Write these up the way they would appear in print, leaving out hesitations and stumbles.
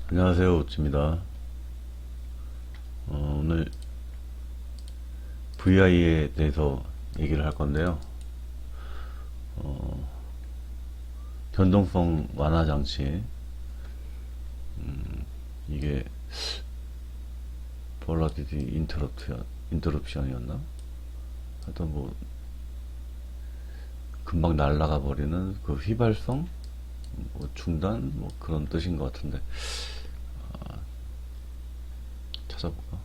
안녕하세요, 우찌입니다. 오늘 VI에 대해서 얘기를 할 건데요. 어, 변동성 완화 장치, 이게 볼라티티 인터럽션이었나? 하여튼 뭐 금방 날아가 버리는 그 휘발성, 뭐 중단, 뭐 그런 뜻인 것 같은데 찾아볼까?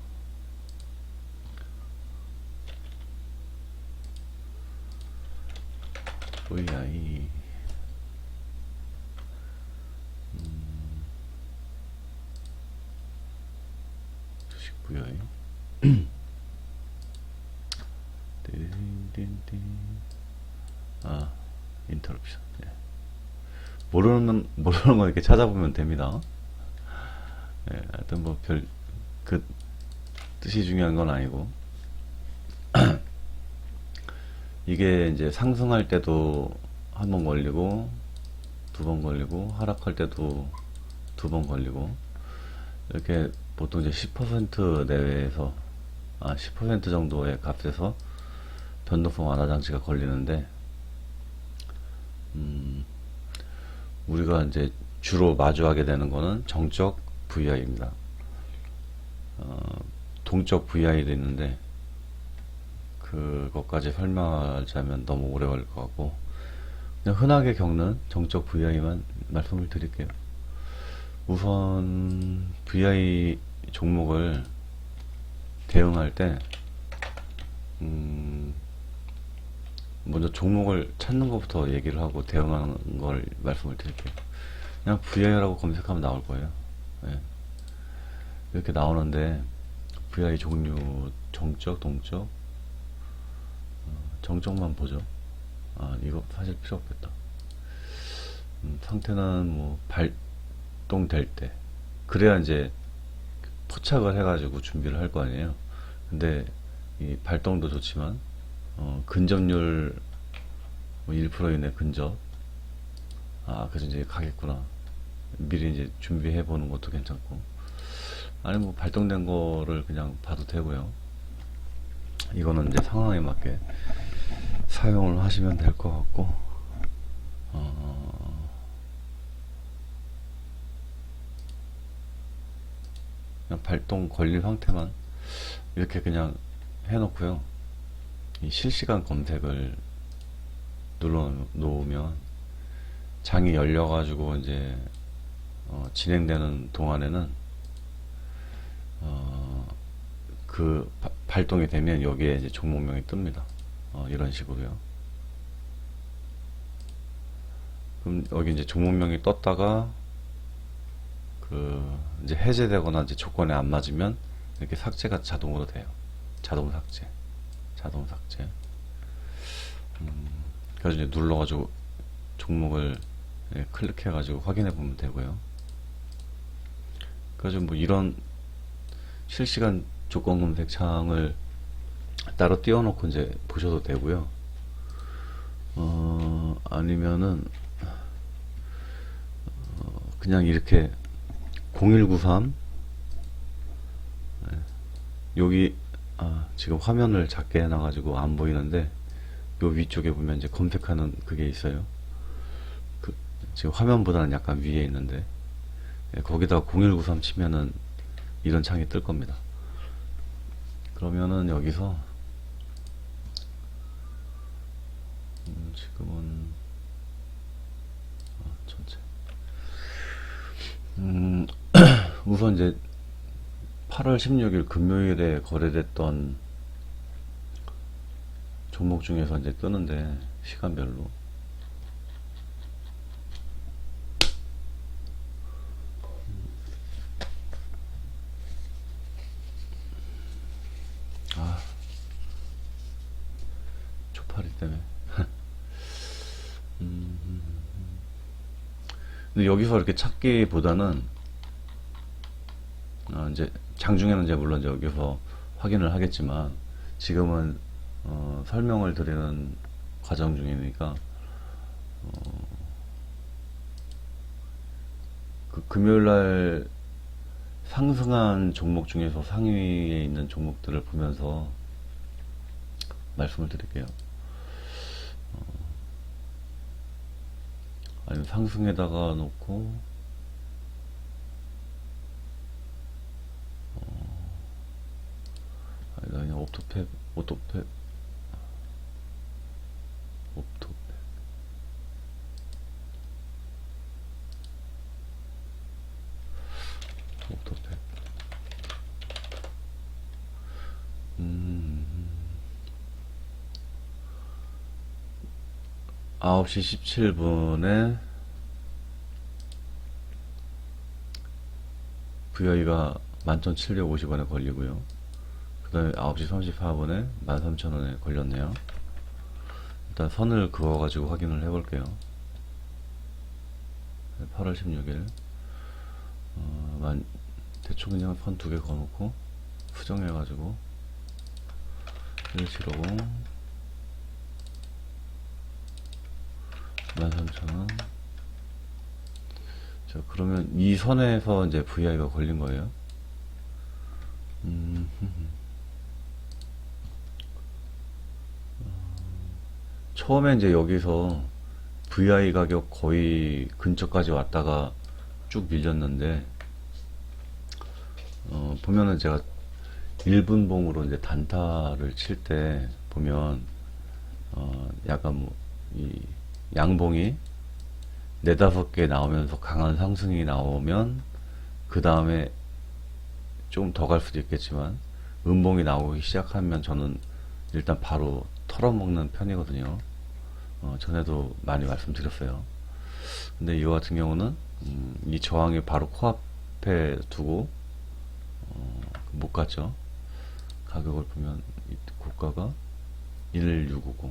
VI 주식 VI 띠딘딘딘. 아, 인터럽션. 예. 모르는 거 이렇게 찾아보면 됩니다. 예, 하여튼 뭐 그 뜻이 중요한 건 아니고, 이게 이제 상승할 때도 한 번 걸리고, 두 번 걸리고, 하락할 때도 두 번 걸리고, 이렇게 보통 이제 10% 내외에서, 10% 정도의 값에서 변동성 완화 장치가 걸리는데, 우리가 이제 주로 마주하게 되는 거는 정적 VI입니다. 동적 VI도 있는데, 그것까지 설명하자면 너무 오래 걸릴 것 같고, 그냥 흔하게 겪는 정적 VI만 말씀을 드릴게요. 우선 VI 종목을 대응할 때, 먼저 종목을 찾는 것부터 얘기를 하고 대응하는 걸 말씀을 드릴게요. 그냥 VI라고 검색하면 나올 거예요. 예. 이렇게 나오는데, VI 종류, 정적, 동적, 정적만 보죠. 이거 사실 필요 없겠다. 상태는 뭐 발동될 때, 그래야 이제 포착을 해가지고 준비를 할 거 아니에요. 근데 이 발동도 좋지만, 근접률 뭐 1% 이내 근접, 그래서 이제 가겠구나. 미리 이제 준비해 보는 것도 괜찮고, 아니 뭐 발동된 거를 그냥 봐도 되고요. 이거는 이제 상황에 맞게 사용을 하시면 될 것 같고, 그냥 발동 걸린 상태만 이렇게 그냥 해놓고요. 이 실시간 검색을 눌러 놓으면 장이 열려가지고 이제 진행되는 동안에는 그 발동이 되면 여기에 이제 종목명이 뜹니다. 이런 식으로요. 그럼 여기 이제 종목명이 떴다가 이제 해제되거나 이제 조건에 안 맞으면 이렇게 삭제가 자동으로 돼요. 자동 삭제, 자동 삭제. 그래서 이제 눌러가지고 종목을 클릭해가지고 확인해 보면 되고요. 그래서 뭐 이런 실시간 조건 검색 창을 따로 띄워놓고 이제 보셔도 되고요. 아니면은 그냥 이렇게 0193 여기 지금 화면을 작게 해놔가지고 안 보이는데 요 위쪽에 보면 이제 검색하는 그게 있어요. 지금 화면보다는 약간 위에 있는데 거기다가 0193 치면은 이런 창이 뜰 겁니다. 그러면은 여기서 지금은 전체 우선 이제 8월 16일 금요일에 거래됐던 종목 중에서 이제 뜨는데 시간별로 초파리 때문에 근데 여기서 이렇게 찾기보다는 이제 장중에는 이제 물론 이제 여기서 확인을 하겠지만 지금은 설명을 드리는 과정 중이니까 그 금요일 날 상승한 종목 중에서 상위에 있는 종목들을 보면서 말씀을 드릴게요. 아니면 상승에다가 놓고, 아니다, 그냥 옵토팩, 옵토팩, 옵토팩. 옵토팩. 9시 17분에 VI가 11,750원에 걸리고요. 그 다음에 9시 34분에 13,000원에 걸렸네요. 일단 선을 그어가지고 확인을 해볼게요. 8월 16일. 대충 그냥 선 두 개 그어놓고 수정해가지고 1750 13,000원. 자, 그러면 이 선에서 이제 VI가 걸린 거예요. 처음에 이제 여기서 VI 가격 거의 근처까지 왔다가 쭉 밀렸는데, 보면은 제가 1분봉으로 이제 단타를 칠 때 보면, 약간 뭐, 이 양봉이 네다섯 개 나오면서 강한 상승이 나오면, 그 다음에 좀 더 갈 수도 있겠지만, 음봉이 나오기 시작하면 저는 일단 바로 털어먹는 편이거든요. 전에도 많이 말씀드렸어요. 근데 이거 같은 경우는 이 저항이 바로 코앞에 두고 못 갔죠. 가격을 보면 고가가 11650.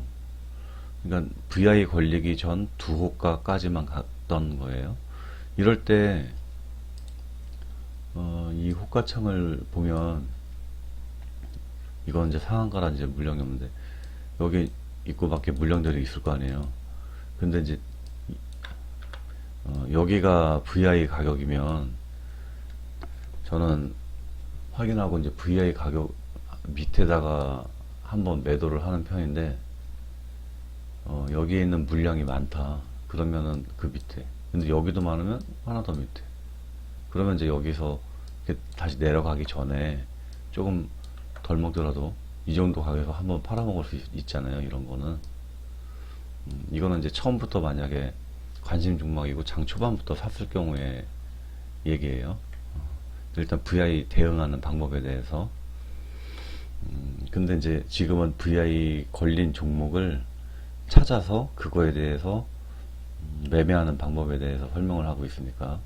그러니까 VI 걸리기 전 두 호가까지만 갔던 거예요. 이럴 때 이 호가창을 보면, 이건 이제 상한가라 이제 물량이 없는데, 여기 있고 밖에 물량들이 있을 거 아니에요. 근데 이제 여기가 VI 가격이면 저는 확인하고 이제 VI 가격 밑에다가 한번 매도를 하는 편인데, 여기에 있는 물량이 많다 그러면은 그 밑에, 근데 여기도 많으면 하나 더 밑에, 그러면 이제 여기서 이렇게 다시 내려가기 전에 조금 덜 먹더라도 이 정도 가격에서 한번 팔아먹을 수 있잖아요. 이런 거는 이거는 이제 처음부터 만약에 관심 종목이고 장 초반부터 샀을 경우에 얘기예요. 일단 VI 대응하는 방법에 대해서. 근데 이제 지금은 VI 걸린 종목을 찾아서 그거에 대해서 매매하는 방법에 대해서 설명을 하고 있으니까,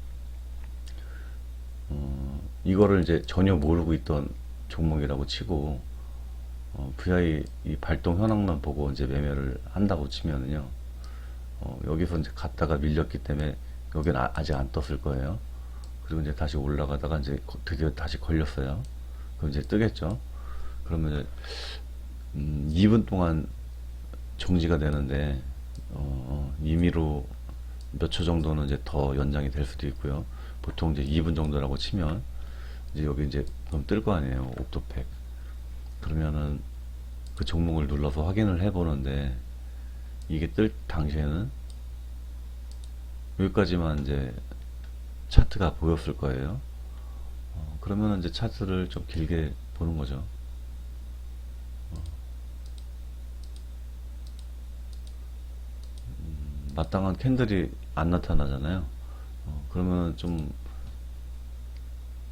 이거를 이제 전혀 모르고 있던 종목이라고 치고, VI 이 발동 현황만 보고 이제 매매를 한다고 치면은요, 여기서 이제 갔다가 밀렸기 때문에 여기는 아직 안 떴을 거예요. 그리고 이제 다시 올라가다가 이제 드디어 다시 걸렸어요. 그럼 이제 뜨겠죠. 그러면 이제 2분 동안 정지가 되는데, 임의로 몇 초 정도는 이제 더 연장이 될 수도 있고요. 보통 이제 2분 정도라고 치면 이제 여기 이제 그럼 뜰 거 아니에요. 옵토팩. 그러면은 그 종목을 눌러서 확인을 해 보는데, 이게 뜰 당시에는 여기까지만 이제 차트가 보였을 거예요. 그러면 이제 차트를 좀 길게 보는 거죠. 마땅한 캔들이 안 나타나잖아요. 그러면 좀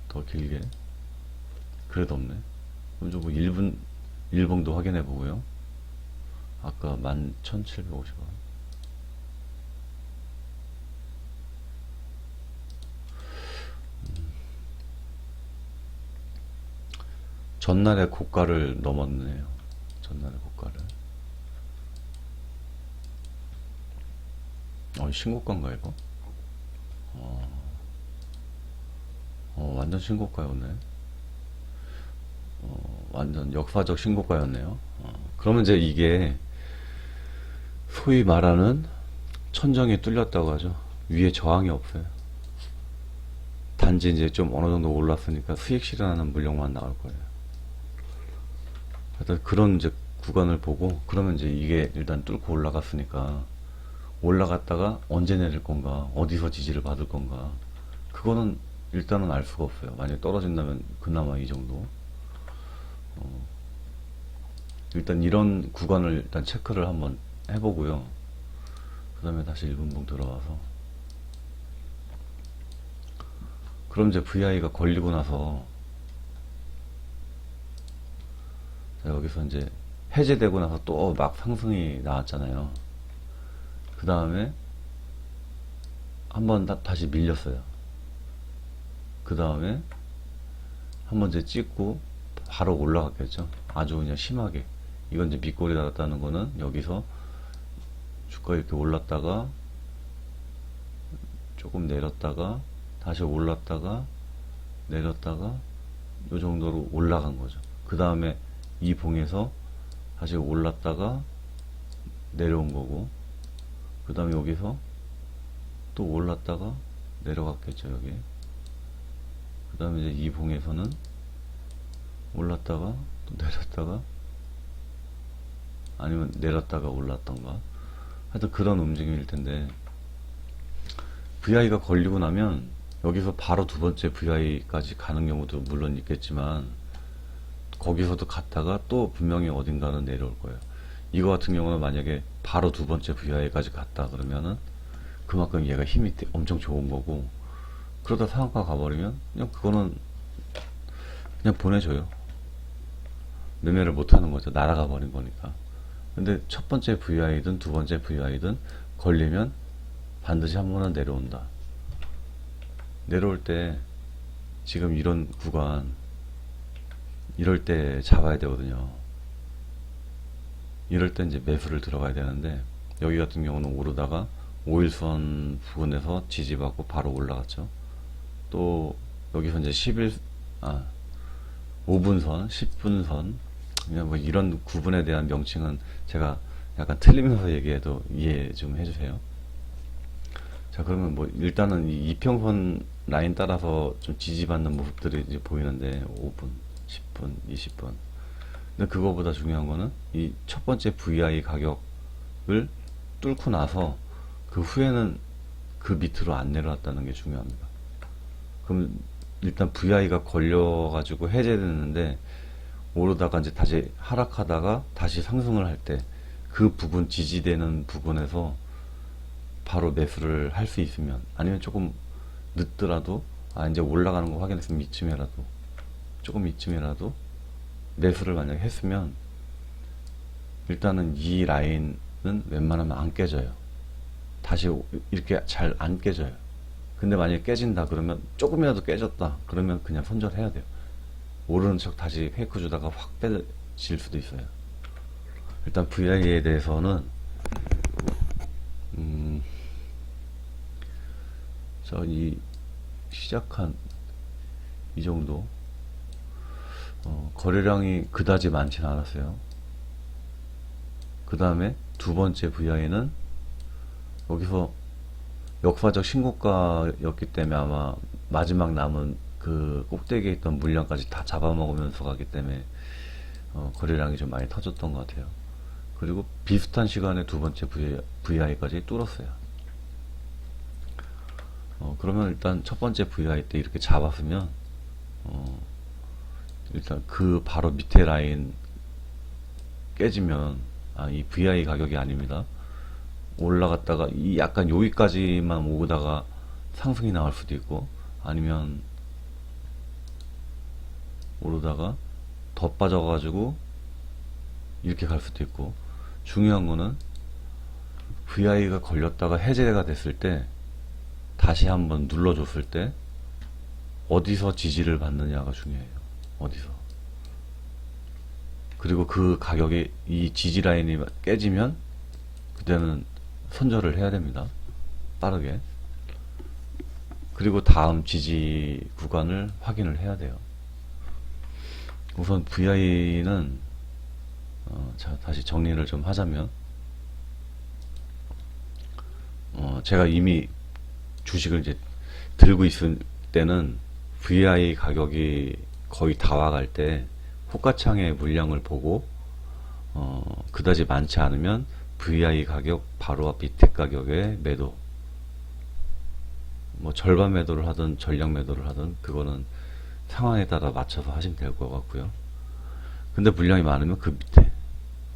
더 길게. 그래도 없네. 그럼 좀 1분, 일봉도 확인해 보고요. 아까 11,750원. 전날의 고가를 넘었네요. 전날의 고가를. 신고가인가 이거? 완전 신고가였네. 완전 역사적 신고가였네요. 그러면 이제 이게 소위 말하는 천정이 뚫렸다고 하죠. 위에 저항이 없어요. 단지 이제 좀 어느 정도 올랐으니까 수익 실현하는 물량만 나올 거예요. 하여튼 그런 이제 구간을 보고, 그러면 이제 이게 일단 뚫고 올라갔으니까 올라갔다가 언제 내릴 건가, 어디서 지지를 받을 건가, 그거는 일단은 알 수가 없어요. 만약에 떨어진다면 그나마 이 정도. 일단 이런 구간을 일단 체크를 한번 해보고요. 그 다음에 다시 1분봉 들어와서, 그럼 이제 VI가 걸리고 나서, 자, 여기서 이제 해제되고 나서 또 막 상승이 나왔잖아요. 그 다음에 한번 다시 밀렸어요. 그 다음에 한번 이제 찍고 바로 올라갔겠죠. 아주 그냥 심하게. 이건 이제 밑골이 닿았다는 거는 여기서 주가 이렇게 올랐다가 조금 내렸다가 다시 올랐다가 내렸다가 요 정도로 올라간 거죠. 그 다음에 이 봉에서 다시 올랐다가 내려온 거고, 그 다음에 여기서 또 올랐다가 내려갔겠죠. 여기 그 다음에 이제 이 봉에서는 올랐다가 또 내렸다가, 아니면 내렸다가 올랐던가, 하여튼 그런 움직임일 텐데, VI가 걸리고 나면 여기서 바로 두 번째 VI까지 가는 경우도 물론 있겠지만, 거기서도 갔다가 또 분명히 어딘가는 내려올 거예요. 이거 같은 경우는 만약에 바로 두 번째 VI까지 갔다 그러면은 그만큼 얘가 힘이 엄청 좋은 거고, 그러다 상한가 가버리면 그냥 그거는 그냥 보내줘요. 매매를 못하는 거죠. 날아가 버린 거니까. 근데 첫 번째 VI든 두 번째 VI든 걸리면 반드시 한 번은 내려온다. 내려올 때 지금 이런 구간, 이럴 때 잡아야 되거든요. 이럴 때 이제 매수를 들어가야 되는데, 여기 같은 경우는 오르다가 5일선 부근에서 지지받고 바로 올라갔죠. 또 여기서 이제 5분선, 10분선, 그냥 뭐 이런 구분에 대한 명칭은 제가 약간 틀리면서 얘기해도 이해 좀 해주세요. 자, 그러면 뭐 일단은 이 이평선 라인 따라서 좀 지지받는 모습들이 이제 보이는데, 5분, 10분, 20분. 근데 그거보다 중요한 거는 이 첫 번째 VI 가격을 뚫고 나서 그 후에는 그 밑으로 안 내려왔다는 게 중요합니다. 그럼 일단 VI가 걸려가지고 해제됐는데, 오르다가 이제 다시 하락하다가 다시 상승을 할 때 그 부분, 지지되는 부분에서 바로 매수를 할 수 있으면, 아니면 조금 늦더라도 이제 올라가는 거 확인했으면 이쯤에라도, 조금 이쯤에라도 매수를 만약에 했으면, 일단은 이 라인은 웬만하면 안 깨져요. 다시 이렇게 잘 안 깨져요. 근데 만약에 깨진다 그러면, 조금이라도 깨졌다 그러면 그냥 손절해야 돼요. 오르는 척 다시 페이크 주다가 확 빼질 수도 있어요. 일단 VI에 대해서는 이 시작한 이 정도, 거래량이 그다지 많지는 않았어요. 그 다음에 두 번째 VI는 여기서 역사적 신고가였기 때문에 아마 마지막 남은 그 꼭대기에 있던 물량까지 다 잡아먹으면서 가기 때문에 거래량이 좀 많이 터졌던 것 같아요. 그리고 비슷한 시간에 두 번째 VI까지 뚫었어요. 그러면 일단 첫 번째 VI 때 이렇게 잡았으면, 일단 그 바로 밑에 라인 깨지면, 이 VI 가격이 아닙니다. 올라갔다가 이 약간 여기까지만 오다가 상승이 나올 수도 있고, 아니면 오르다가 더 빠져가지고 이렇게 갈 수도 있고, 중요한 거는 VI가 걸렸다가 해제가 됐을 때 다시 한번 눌러줬을 때 어디서 지지를 받느냐가 중요해요. 어디서. 그리고 그 가격이, 이 지지 라인이 깨지면 그때는 손절을 해야 됩니다. 빠르게. 그리고 다음 지지 구간을 확인을 해야 돼요. 우선 VI는 자, 다시 정리를 좀 하자면, 제가 이미 주식을 이제 들고 때는 VI 가격이 거의 다 와갈 때 호가창의 물량을 보고 그다지 많지 않으면 VI 가격 바로 앞 밑에 가격에 매도, 뭐 절반 매도를 하든 전량 매도를 하든 그거는 상황에 따라 맞춰서 하시면 될 것 같고요. 근데 물량이 많으면 그 밑에,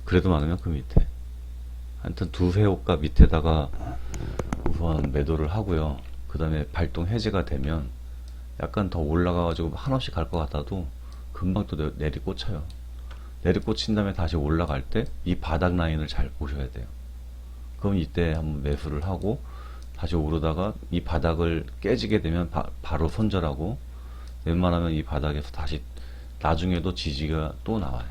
그래도 많으면 그 밑에, 하여튼 두세 호가 밑에다가 우선 매도를 하고요. 그 다음에 발동 해제가 되면 약간 더 올라가가지고 한없이 갈 것 같아도 금방 또 내리 꽂혀요. 내리 꽂힌 다음에 다시 올라갈 때 이 바닥 라인을 잘 보셔야 돼요. 그럼 이때 한번 매수를 하고 다시 오르다가 이 바닥을 깨지게 되면 바로 손절하고, 웬만하면 이 바닥에서 다시 나중에도 지지가 또 나와요.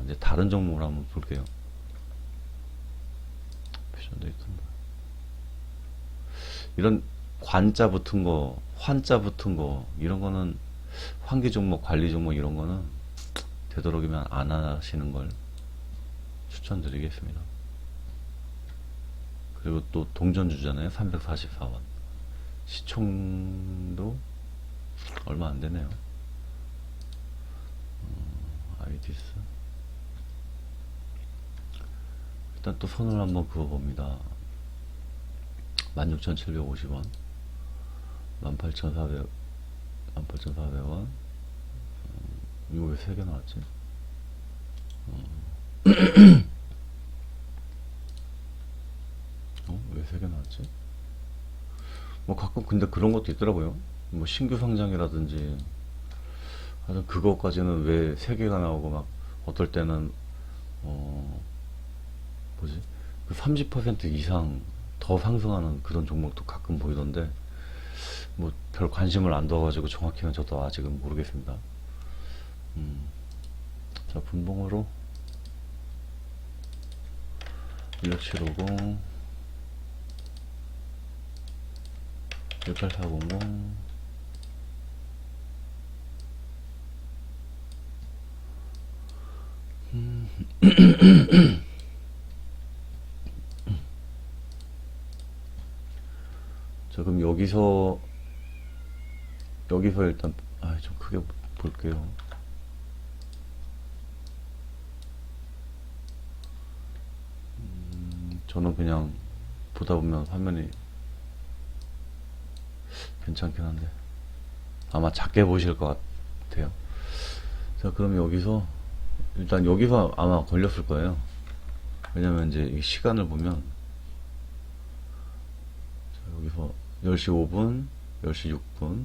이제 다른 종목을 한번 볼게요. 옵션도 있던가. 이런 관자 붙은 거, 환자 붙은 거, 이런 거는 환기 종목, 관리 종목 이런 거는 되도록이면 안 하시는 걸 추천드리겠습니다. 그리고 또 동전주잖아요. 344원. 시총도 얼마 안 되네요. 아이디스. 일단 또 선을 한번 그어봅니다. 16,750원, 18,400, 18,400원. 이거 왜 3개 나왔지? 왜 3개 나왔지? 뭐 가끔 근데 그런 것도 있더라고요. 뭐 신규 상장이라든지 하여튼 그거까지는 왜 3개가 나오고, 막 어떨 때는 뭐지? 그 30% 이상 더 상승하는 그런 종목도 가끔 보이던데, 뭐 별 관심을 안 둬가지고 정확히는 저도 아직은 모르겠습니다. 자, 분봉으로 16750, 18400, 자, 그럼 여기서 일단 좀 크게 볼게요. 저는 그냥 보다 보면 화면이 괜찮긴 한데 아마 작게 보실 것 같아요. 자, 그럼 여기서 일단 여기서 아마 걸렸을 거예요. 왜냐면 이제 이 시간을 보면, 자, 여기서 10시 5분, 10시 6분,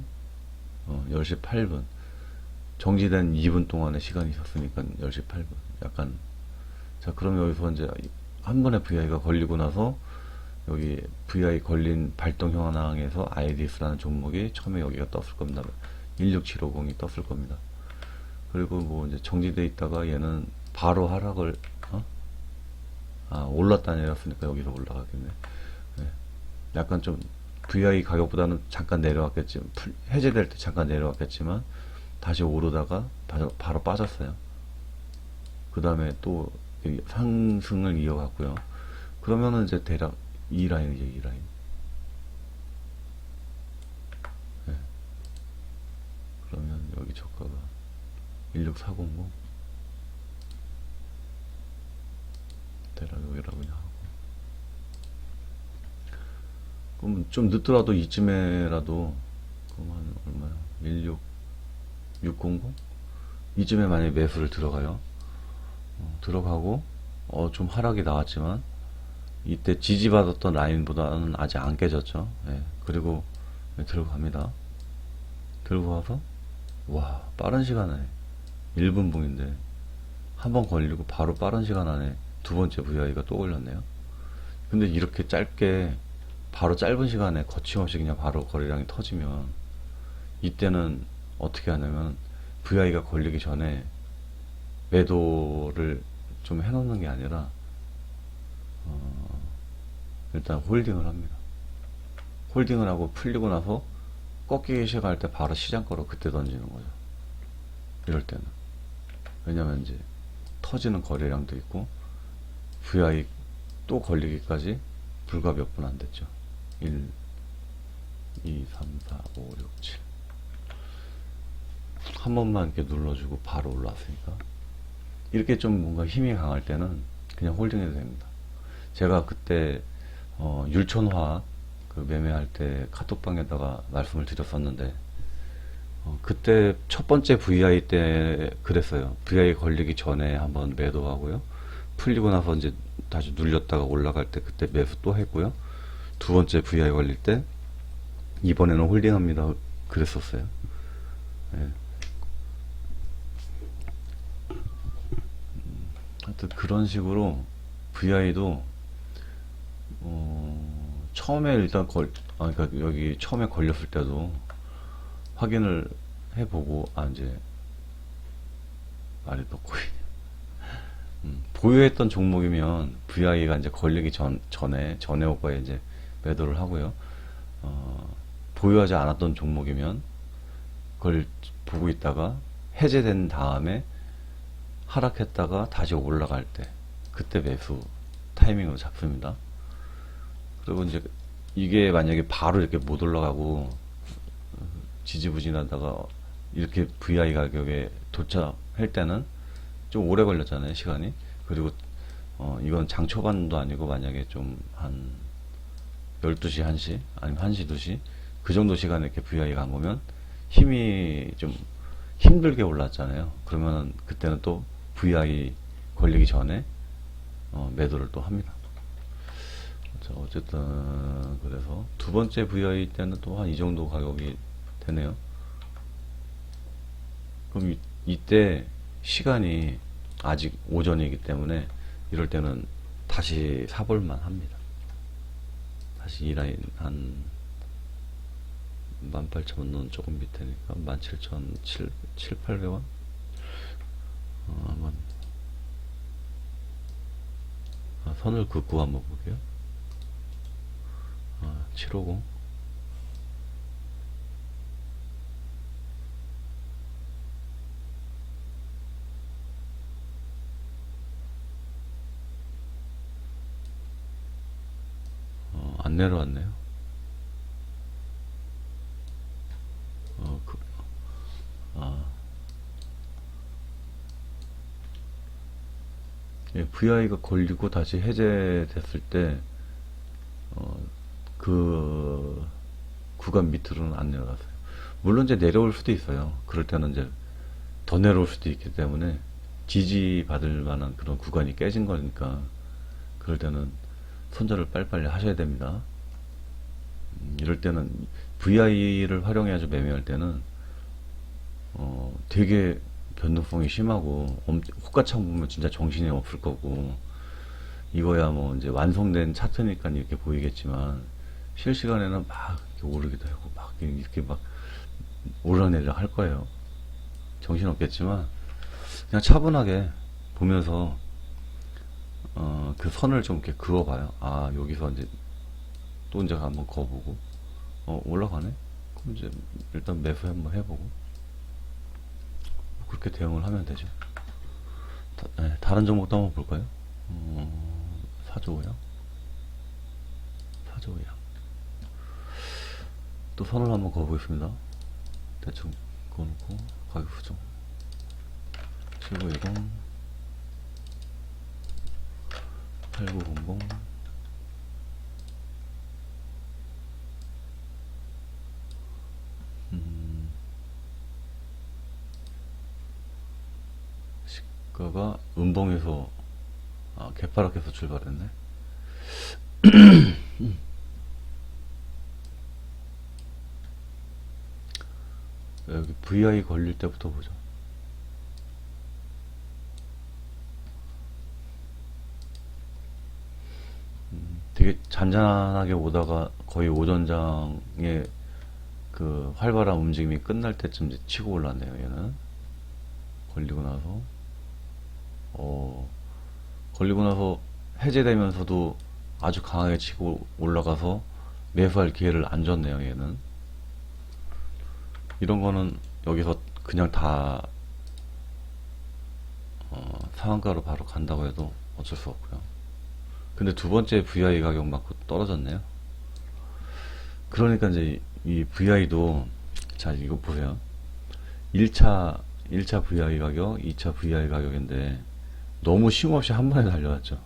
10시 8분 정지된 2분 동안의 시간이 있었으니까 10시 8분 약간. 자, 그러면 여기서 이제 한 번에 VI가 걸리고 나서 여기 VI 걸린 발동 현황에서 아이디스라는 종목이 처음에 여기가 떴을 겁니다. 16750이 떴을 겁니다. 그리고 뭐 이제 정지돼 있다가 얘는 바로 하락을 올랐다 내렸으니까 여기서 올라가겠네. 네. 약간 좀 VI 가격보다는 잠깐 내려왔겠지만, 해제될 때 잠깐 내려왔겠지만 다시 오르다가 바로 빠졌어요. 그 다음에 또 상승을 이어갔고요. 그러면은 이제 대략 이 라인이죠, 이 라인. 네. 그러면 여기 저가가 16400, 대략 여기라고 그냥 하고. 그럼 좀 늦더라도 이쯤에라도, 그럼 한 얼마야? 16600? 이쯤에 만약에 매수를 들어가요. 들어가고 좀 하락이 나왔지만 이때 지지받았던 라인보다는 아직 안 깨졌죠. 예. 그리고 들어갑니다. 들고 와서 와, 빠른 시간 안에 1분 봉인데 한 번 걸리고 바로 빠른 시간 안에 두 번째 VI가 또 걸렸네요. 근데 이렇게 짧게 바로 짧은 시간에 거침없이 그냥 바로 거래량이 터지면 이때는 어떻게 하냐면 VI가 걸리기 전에 매도를 좀 해놓는 게 아니라 일단 홀딩을 합니다. 홀딩을 하고 풀리고 나서 꺾이기 시작할 때 바로 시장 거로 그때 던지는 거죠. 이럴 때는. 왜냐면 이제 터지는 거래량도 있고 VI 또 걸리기까지 불과 몇 분 안 됐죠. 2, 3, 4, 5, 6, 7. 한 번만 이렇게 눌러주고 바로 올라왔으니까. 이렇게 좀 뭔가 힘이 강할 때는 그냥 홀딩해도 됩니다. 제가 그때 율촌화학 그 매매할 때 카톡방에다가 말씀을 드렸었는데, 그때 첫 번째 VI 때 그랬어요. VI 걸리기 전에 한번 매도하고요. 풀리고 나서 이제 다시 눌렸다가 올라갈 때 그때 매수 또 했고요. 두 번째 VI 걸릴 때 이번에는 홀딩합니다. 그랬었어요. 예. 하여튼 그런 식으로 VI도 처음에 일단 그러니까 여기 처음에 걸렸을 때도 확인을 해보고, 이제 말이 또 꼬이네. 보유했던 종목이면 VI가 이제 걸리기 전에 오가에 이제 매도를 하고요. 보유하지 않았던 종목이면 그걸 보고 있다가 해제된 다음에 하락했다가 다시 올라갈 때 그때 매수 타이밍으로 잡습니다. 그리고 이제 이게 만약에 바로 이렇게 못 올라가고 지지부진하다가 이렇게 VI 가격에 도착할 때는 좀 오래 걸렸잖아요, 시간이. 그리고 이건 장 초반도 아니고 만약에 좀 한 12시, 1시 아니면 1시, 2시 그 정도 시간에 이렇게 VI가 안 오면 힘이 좀 힘들게 올랐잖아요. 그러면 그때는 또 VI 걸리기 전에 매도를 또 합니다. 자, 어쨌든 그래서 두 번째 VI 때는 또 한 이 정도 가격이 되네요. 그럼 이때 시간이 아직 오전이기 때문에 이럴 때는 다시 사볼만 합니다. 다시 이 라인 한 18,000원 조금 밑에니까 17,800원 한번 선을 긋고 한번 볼게요. 750. 안 내려왔네요. 그, 예, VI가 걸리고 다시 해제됐을 때, 그 구간 밑으로는 안 내려갔어요. 물론 이제 내려올 수도 있어요. 그럴 때는 이제 더 내려올 수도 있기 때문에 지지받을 만한 그런 구간이 깨진 거니까 그럴 때는 손절을 빨리빨리 하셔야 됩니다. 이럴 때는 VI를 활용해서 매매할 때는 되게 변동성이 심하고 호가창 보면 진짜 정신이 없을 거고, 이거야 뭐 이제 완성된 차트니까 이렇게 보이겠지만 실시간에는 막 이렇게 오르기도 하고 막 이렇게 막 오르내리락 할 거예요. 정신 없겠지만 그냥 차분하게 보면서 그 선을 좀 이렇게 그어봐요. 여기서 이제 또 이제 한번 그어보고 올라가네? 그럼 이제 일단 매수 한번 해보고 그렇게 대응을 하면 되죠. 다른 종목도 한번 볼까요? 사조우양, 사조우양. 또 선을 한번 그어보겠습니다. 대충 그어놓고 가격 수정 7910 8900 시가가 음봉에서 개파락해서 출발했네. 여기 VI 걸릴 때부터 보죠. 되게 잔잔하게 오다가 거의 오전장에 그 활발한 움직임이 끝날 때쯤 이제 치고 올랐네요. 얘는 걸리고 나서 걸리고 나서 해제되면서도 아주 강하게 치고 올라가서 매수할 기회를 안 줬네요. 얘는 이런 거는 여기서 그냥 다 상한가로 바로 간다고 해도 어쩔 수 없고요. 근데 두 번째 VI 가격 맞고 떨어졌네요. 그러니까 이제 이 VI도, 자, 이거 보세요. 1차 VI 가격, 2차 VI 가격인데, 너무 쉼없이 한 번에 달려왔죠.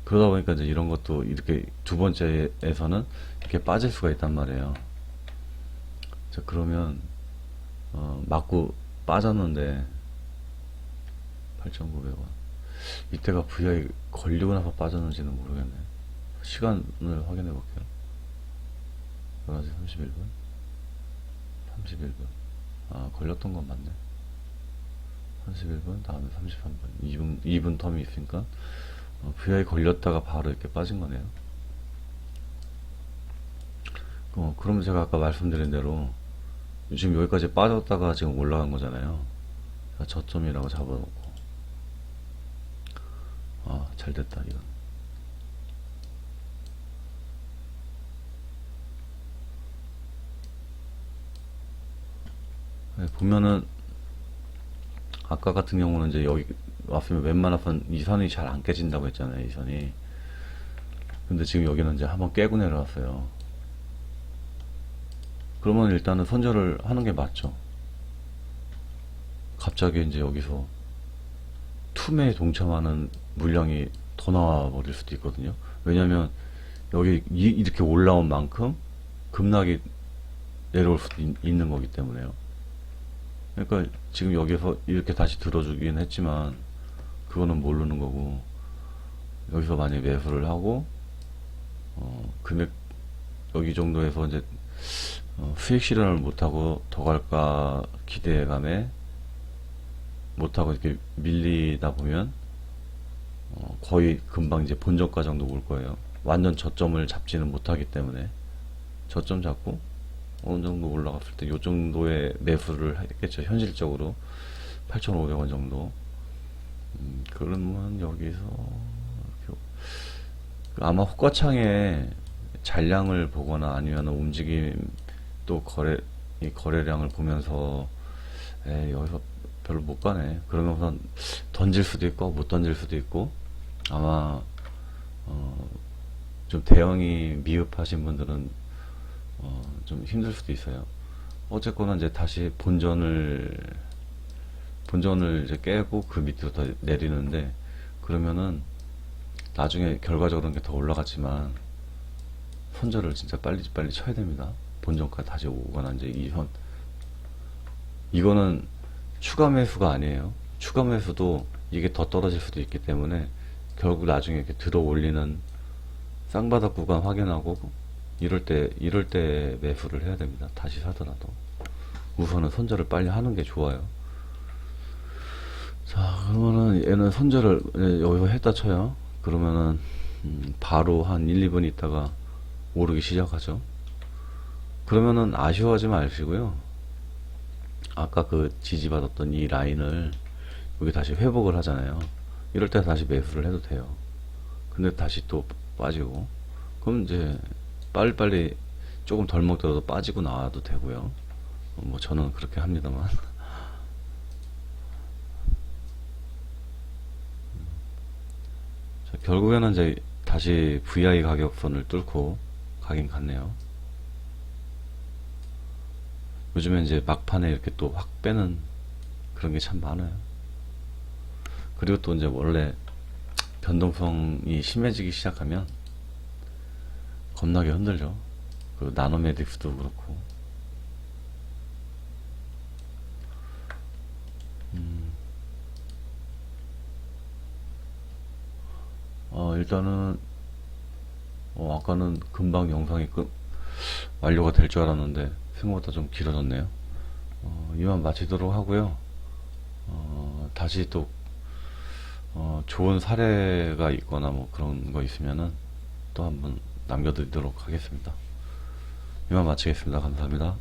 그러다 보니까 이제 이런 것도 이렇게 두 번째에서는 이렇게 빠질 수가 있단 말이에요. 자, 그러면, 맞고 빠졌는데, 8,900원. 이때가 VI 걸리고 나서 빠졌는지는 모르겠네. 시간을 확인해 볼게요. 11시 31분. 31분. 아, 걸렸던 건 맞네. 31분, 다음에 33분. 2분 텀이 있으니까, VI 걸렸다가 바로 이렇게 빠진 거네요. 그러면 제가 아까 말씀드린 대로, 지금 여기까지 빠졌다가 지금 올라간 거잖아요. 자, 저점이라고 잡아놓고. 아, 잘 됐다, 이건. 네, 보면은, 아까 같은 경우는 이제 여기 왔으면 웬만하면 이 선이 잘 안 깨진다고 했잖아요, 이 선이. 근데 지금 여기는 이제 한번 깨고 내려왔어요. 그러면 일단은 손절을 하는 게 맞죠. 갑자기 이제 여기서 투매에 동참하는 물량이 더 나와 버릴 수도 있거든요. 왜냐면 여기 이렇게 올라온 만큼 급락이 내려올 수도 있는 거기 때문에요. 그러니까 지금 여기서 이렇게 다시 들어주긴 했지만 그거는 모르는 거고, 여기서 만약에 매수를 하고 금액 여기 정도에서 이제 수익 실현을 못하고 더 갈까 기대감에 못하고 이렇게 밀리다 보면 거의 금방 이제 본전가 정도 올 거예요. 완전 저점을 잡지는 못하기 때문에 저점 잡고 어느 정도 올라갔을 때 요 정도의 매수를 했겠죠. 현실적으로 8,500원 정도. 그러면 여기서 아마 호가창에 잔량을 보거나 아니면 움직임 또 이 거래량을 보면서 여기서 별로 못 가네. 그러면서 던질 수도 있고 못 던질 수도 있고, 아마 좀 대형이 미흡하신 분들은 좀 힘들 수도 있어요. 어쨌거나 이제 다시 본전을 이제 깨고 그 밑으로 더 내리는데, 그러면은 나중에 결과적으로는 더 올라갔지만 손절을 진짜 빨리 쳐야 됩니다. 본전까지 다시 오거나 이제 이거는 추가 매수가 아니에요. 추가 매수도 이게 더 떨어질 수도 있기 때문에 결국 나중에 이렇게 들어 올리는 쌍바닥 구간 확인하고 이럴 때 매수를 해야 됩니다. 다시 사더라도 우선은 손절을 빨리 하는 게 좋아요. 자, 그러면은 얘는 손절을 여기서 했다 쳐요. 그러면은 바로 한 1, 2분 있다가 오르기 시작하죠. 그러면은 아쉬워하지 마시고요. 아까 그 지지받았던 이 라인을 여기 다시 회복을 하잖아요. 이럴 때 다시 매수를 해도 돼요. 근데 다시 또 빠지고, 그럼 이제 빨리빨리 조금 덜 먹더라도 빠지고 나와도 되고요. 뭐 저는 그렇게 합니다만. 자, 결국에는 이제 다시 VI 가격선을 뚫고 가긴 갔네요. 요즘에 이제 막판에 이렇게 또 확 빼는 그런 게 참 많아요. 그리고 또 이제 원래 변동성이 심해지기 시작하면 겁나게 흔들죠. 그 나노메딕스도 그렇고. 일단은 아까는 금방 영상이 완료가 될 줄 알았는데 생각보다 좀 길어졌네요. 이만 마치도록 하고요. 다시 또 좋은 사례가 있거나 뭐 그런 거 있으면은 또 한번 남겨드리도록 하겠습니다. 이만 마치겠습니다. 감사합니다.